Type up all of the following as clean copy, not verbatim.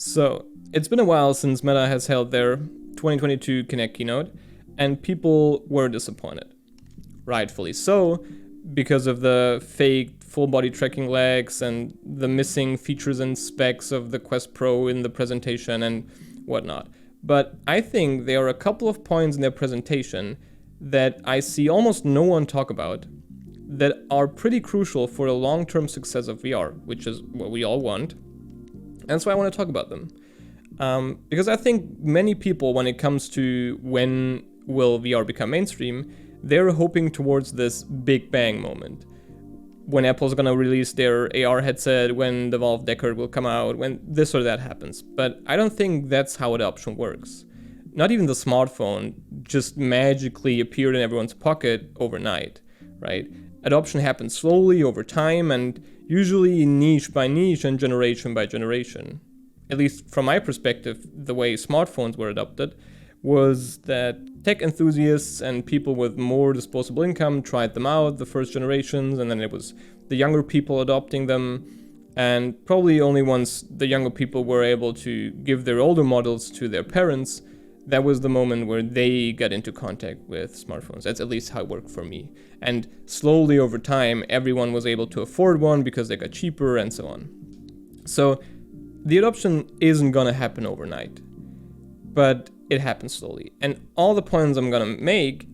So, it's been a while since Meta has held their 2022 Connect keynote, and people were disappointed. Rightfully so, because of the fake full body tracking legs and the missing features and specs of the Quest Pro in the presentation and whatnot. But I think there are a couple of points in their presentation that I see almost no one talk about that are pretty crucial for the long-term success of VR, which is what we all want. And so I want to talk about them. Because I think many people, when it comes to when will VR become mainstream, they're hoping towards this big bang moment. When Apple's gonna release their AR headset, when the Valve Decker will come out, when this or that happens. But I don't think that's how adoption works. Not even the smartphone just magically appeared in everyone's pocket overnight, right? Adoption happens slowly over time and usually niche by niche and generation by generation. At least from my perspective, the way smartphones were adopted was that tech enthusiasts and people with more disposable income tried them out, the first generations, and then it was the younger people adopting them. And probably only once the younger people were able to give their older models to their parents, that was the moment where they got into contact with smartphones. That's at least how it worked for me. And slowly over time, everyone was able to afford one because they got cheaper and so on. So the adoption isn't gonna happen overnight, but it happens slowly. And all the points I'm gonna make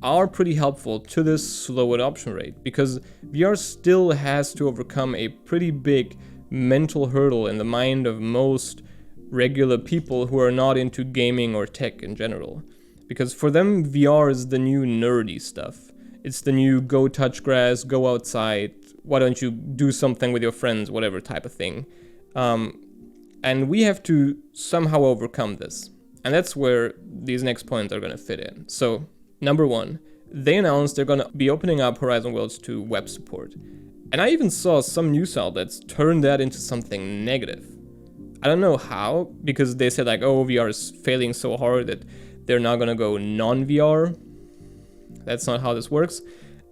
are pretty helpful to this slow adoption rate, because VR still has to overcome a pretty big mental hurdle in the mind of most regular people who are not into gaming or tech in general. Because for them, VR is the new nerdy stuff. It's the new go touch grass, go outside, why don't you do something with your friends, whatever type of thing. And we have to somehow overcome this. And that's where these next points are going to fit in. So, number one, they announced they're going to be opening up Horizon Worlds to web support. And I even saw some news outlets turn that into something negative. I don't know how, because they said like, oh, VR is failing so hard that they're not going to go non-VR. That's not how this works.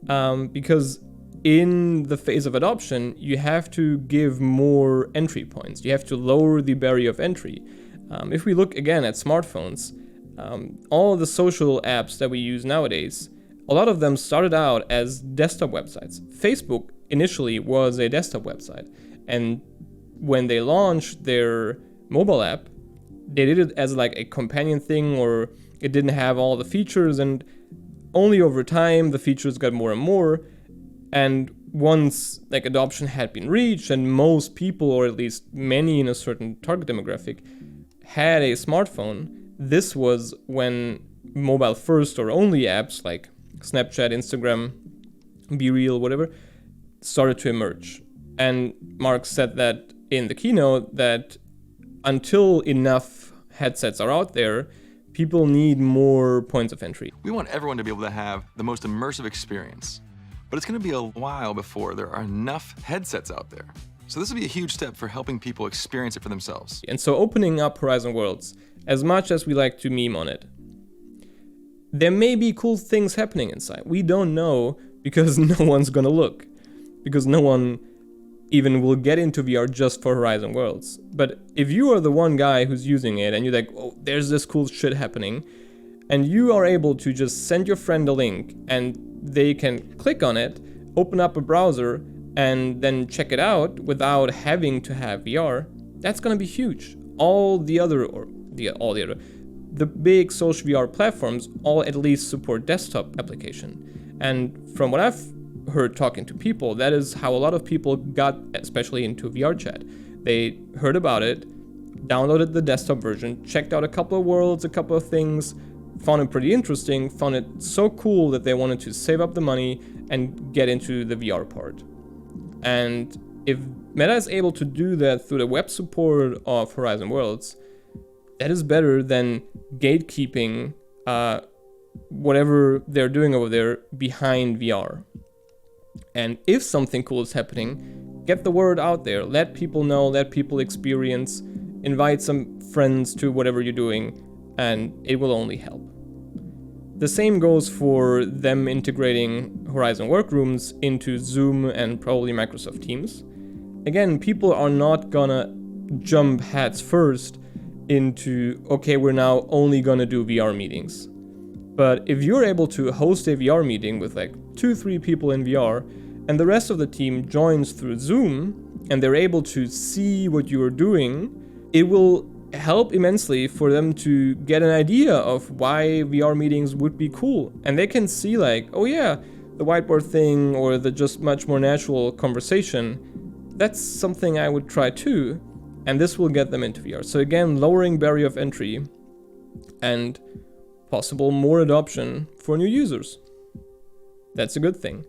Because in the phase of adoption, you have to give more entry points. You have to lower the barrier of entry. If we look again at smartphones, all the social apps that we use nowadays, a lot of them started out as desktop websites. Facebook initially was a desktop website. And when they launched their mobile app, they did it as like a companion thing, or it didn't have all the features, and only over time the features got more and more. And once like adoption had been reached and most people, or at least many in a certain target demographic, had a smartphone, this was when mobile first or only apps like Snapchat, Instagram, BeReal, whatever, started to emerge. And Mark said that in the keynote that until enough headsets are out there, people need more points of entry. We want everyone to be able to have the most immersive experience, but it's going to be a while before there are enough headsets out there. So this will be a huge step for helping people experience it for themselves. And so opening up Horizon Worlds, as much as we like to meme on it, there may be cool things happening inside. We don't know because no one's gonna look. Because no one even will get into VR just for Horizon Worlds. But if you are the one guy who's using it and you're like, oh, there's this cool shit happening, and you are able to just send your friend a link and they can click on it, open up a browser, and then check it out without having to have VR, that's gonna be huge. The big social VR platforms all at least support desktop application. And from what I've heard talking to people, that is how a lot of people got especially into VR chat. They heard about it, downloaded the desktop version, checked out a couple of worlds, a couple of things, found it pretty interesting, found it so cool that they wanted to save up the money and get into the VR part. And if Meta is able to do that through the web support of Horizon Worlds, that is better than gatekeeping whatever they're doing over there behind VR. And if something cool is happening, get the word out there. Let people know, let people experience, invite some friends to whatever you're doing, and it will only help. The same goes for them integrating Horizon Workrooms into Zoom and probably Microsoft Teams. Again, people are not gonna jump heads first into, okay, we're now only gonna do VR meetings. But if you're able to host a VR meeting with like 2-3 people in VR, and the rest of the team joins through Zoom, and they're able to see what you are doing, it will help immensely for them to get an idea of why VR meetings would be cool. And they can see like, oh yeah, the whiteboard thing or the just much more natural conversation, that's something I would try too. And this will get them into VR. So again, lowering barrier of entry and possible more adoption for new users. That's a good thing.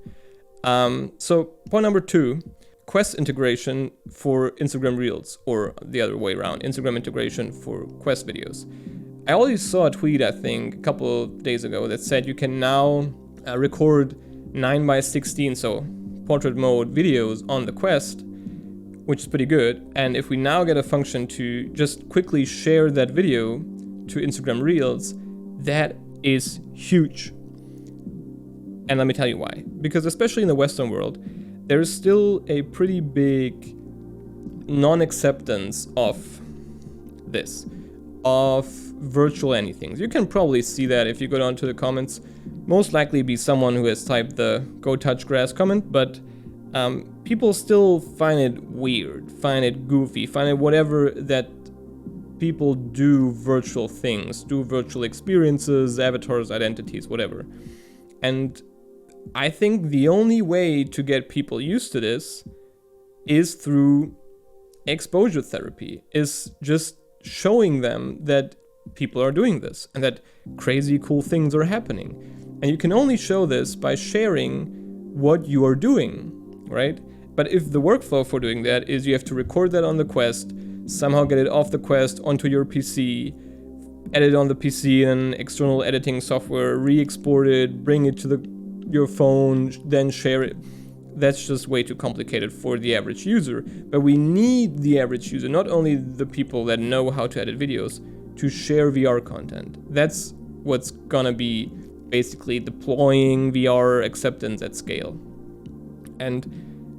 So point number 2, Quest integration for Instagram Reels, or the other way around, Instagram integration for Quest videos. I already saw a tweet, I think, a couple of days ago that said you can now record 9:16, so portrait mode videos on the Quest, which is pretty good. And if we now get a function to just quickly share that video to Instagram Reels, that is huge. And let me tell you why. Because especially in the Western world, there is still a pretty big non-acceptance of this, of virtual anything. You can probably see that if you go down to the comments. Most likely be someone who has typed the "go touch grass" comment, but people still find it weird, find it goofy, find it whatever that people do virtual things, do virtual experiences, avatars, identities, whatever. And I think the only way to get people used to this is through exposure therapy, is just showing them that people are doing this and that crazy cool things are happening. And you can only show this by sharing what you are doing, right? But if the workflow for doing that is you have to record that on the Quest, somehow get it off the Quest onto your PC, edit it on the PC in external editing software, re-export it, bring it to your phone, then share it. That's just way too complicated for the average user. But we need the average user, not only the people that know how to edit videos, to share VR content. That's what's gonna be basically deploying VR acceptance at scale. And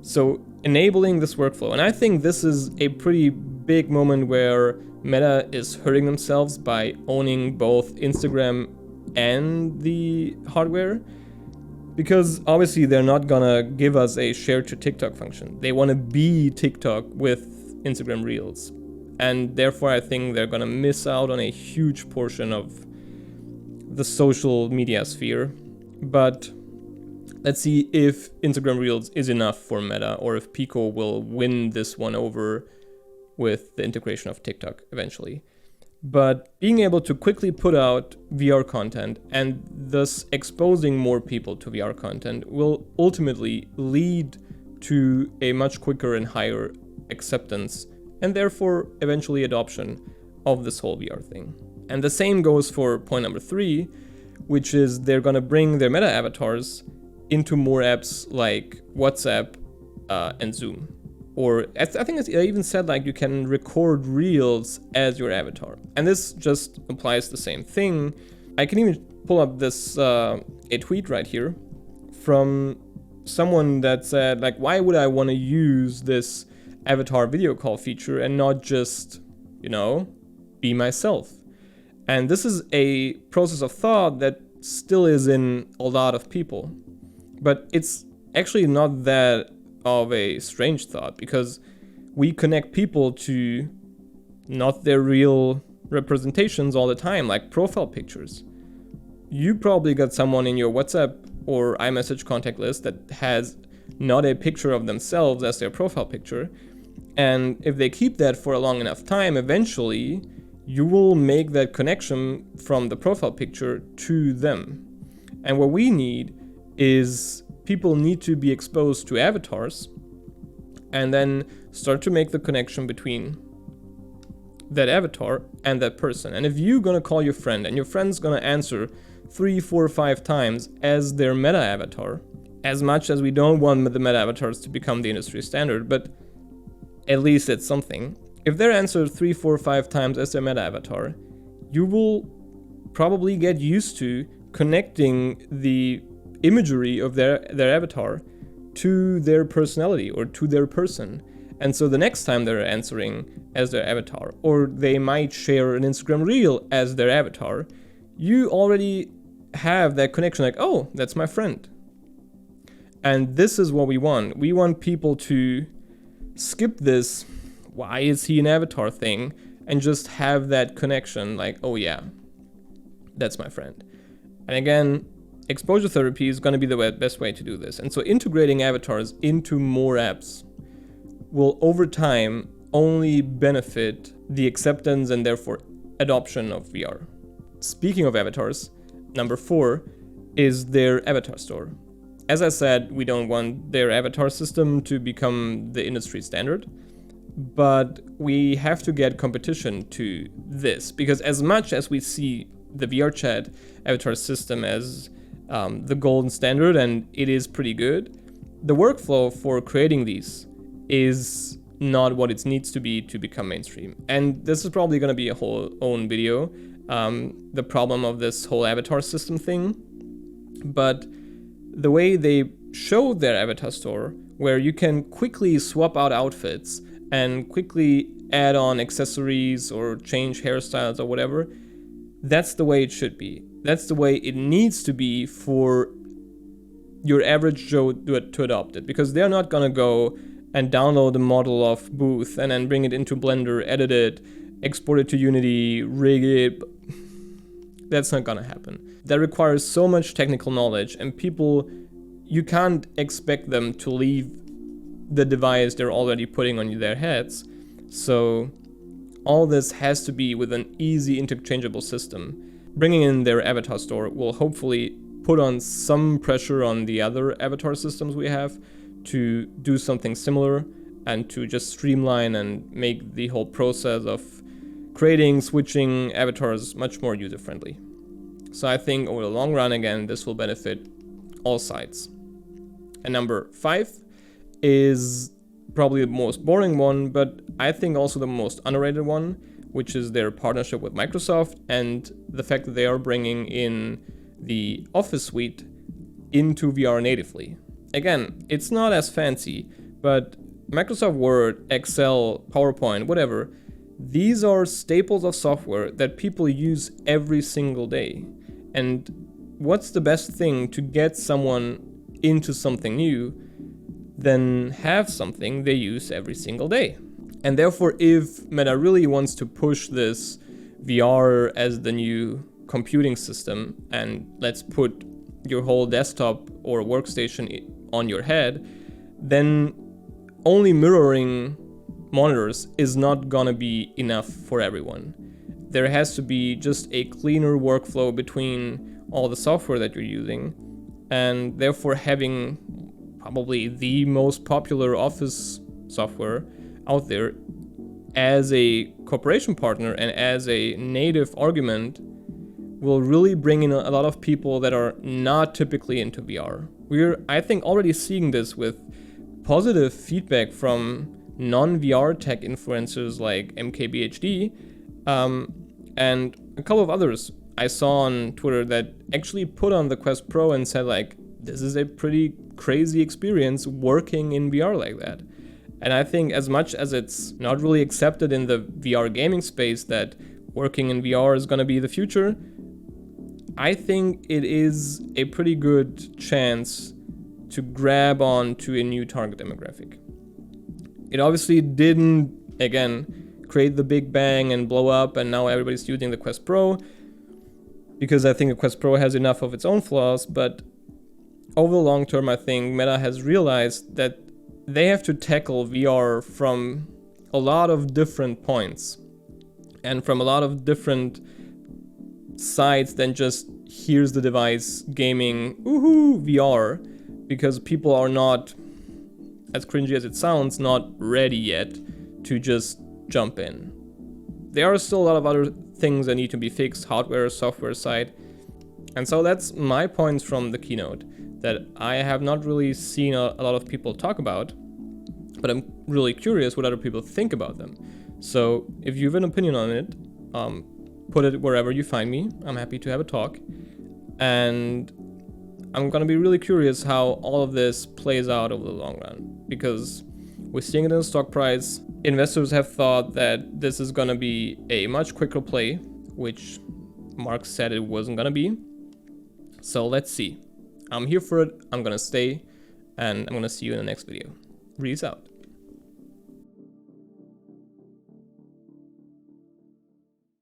so enabling this workflow, and I think this is a pretty big moment where Meta is hurting themselves by owning both Instagram and the hardware. Because obviously they're not gonna give us a share to TikTok function. They wanna be TikTok with Instagram Reels. And therefore I think they're gonna miss out on a huge portion of the social media sphere. But let's see if Instagram Reels is enough for Meta, or if Pico will win this one over with the integration of TikTok eventually. But being able to quickly put out VR content and thus exposing more people to VR content will ultimately lead to a much quicker and higher acceptance, and therefore eventually adoption of this whole VR thing. And the same goes for point number 3, which is they're gonna bring their Meta avatars into more apps like WhatsApp and Zoom. Or I think I even said like you can record Reels as your avatar. And this just applies the same thing. I can even pull up this a tweet right here from someone that said like, why would I want to use this avatar video call feature and not just, be myself? And this is a process of thought that still is in a lot of people. But it's actually not that of a strange thought, because we connect people to not their real representations all the time, like profile pictures. You probably got someone in your WhatsApp or iMessage contact list that has not a picture of themselves as their profile picture. And if they keep that for a long enough time, eventually you will make that connection from the profile picture to them. And what we need is people need to be exposed to avatars and then start to make the connection between that avatar and that person. And if you're gonna call your friend and your friend's gonna answer 3, 4, 5 times as their Meta avatar, as much as we don't want the Meta avatars to become the industry standard, but at least it's something. If they're answered 3, 4, 5 times as their Meta avatar, you will probably get used to connecting the imagery of their avatar to their personality or to their person. And so the next time they're answering as their avatar, or they might share an Instagram reel as their avatar, you already have that connection, like, oh, that's my friend. And this is what we want. We want people to skip this, why is he an avatar thing, and just have that connection, like, oh yeah, that's my friend. And again, exposure therapy is going to be the best way to do this. And so integrating avatars into more apps will over time only benefit the acceptance and therefore adoption of VR. Speaking of avatars, number 4 is their avatar store. As I said, we don't want their avatar system to become the industry standard, but we have to get competition to this, because as much as we see the VRChat avatar system as the golden standard, and it is pretty good, the workflow for creating these is not what it needs to be to become mainstream. And this is probably going to be a whole own video, the problem of this whole avatar system thing. But the way they showed their avatar store, where you can quickly swap out outfits and quickly add on accessories or change hairstyles or whatever, that's the way it should be. That's the way it needs to be for your average Joe to adopt it, because they're not going to go and download the model of Booth and then bring it into Blender, edit it, export it to Unity, rig it. That's not gonna happen. That requires so much technical knowledge, and people, you can't expect them to leave the device they're already putting on their heads. So all this has to be with an easy interchangeable system. Bringing in their avatar store will hopefully put on some pressure on the other avatar systems we have to do something similar and to just streamline and make the whole process of creating, switching avatars much more user-friendly. So I think over the long run, again, this will benefit all sides. And number 5 is probably the most boring one, but I think also the most underrated one, which is their partnership with Microsoft and the fact that they are bringing in the Office suite into VR natively. Again, it's not as fancy, but Microsoft Word, Excel, PowerPoint, whatever, these are staples of software that people use every single day. And what's the best thing to get someone into something new than have something they use every single day? And therefore, if Meta really wants to push this VR as the new computing system, and let's put your whole desktop or workstation on your head, then only mirroring monitors is not gonna be enough for everyone. There has to be just a cleaner workflow between all the software that you're using, and therefore having probably the most popular Office software out there as a cooperation partner and as a native argument will really bring in a lot of people that are not typically into VR. We're, I think, already seeing this with positive feedback from non-VR tech influencers like MKBHD, and a couple of others I saw on Twitter that actually put on the Quest Pro and said, like, this is a pretty crazy experience working in VR like that. And I think as much as it's not really accepted in the VR gaming space that working in VR is going to be the future, I think it is a pretty good chance to grab on to a new target demographic. It obviously didn't, again, create the big bang and blow up and now everybody's using the Quest Pro, because I think the Quest Pro has enough of its own flaws, but over the long term, I think Meta has realized that they have to tackle VR from a lot of different points and from a lot of different sides than just here's the device gaming, woohoo, VR, because people are not, as cringy as it sounds, not ready yet to just jump in. There are still a lot of other things that need to be fixed, hardware, software side. And so that's my points from the keynote that I have not really seen a lot of people talk about, but I'm really curious what other people think about them. So if you have an opinion on it, put it wherever you find me. I'm happy to have a talk. And I'm gonna be really curious how all of this plays out over the long run, because We're seeing it in the stock price. Investors have thought that this is gonna be a much quicker play, which Mark said it wasn't gonna be. So let's see. I'm here for it, I'm gonna stay, and I'm gonna see you in the next video. Peace out.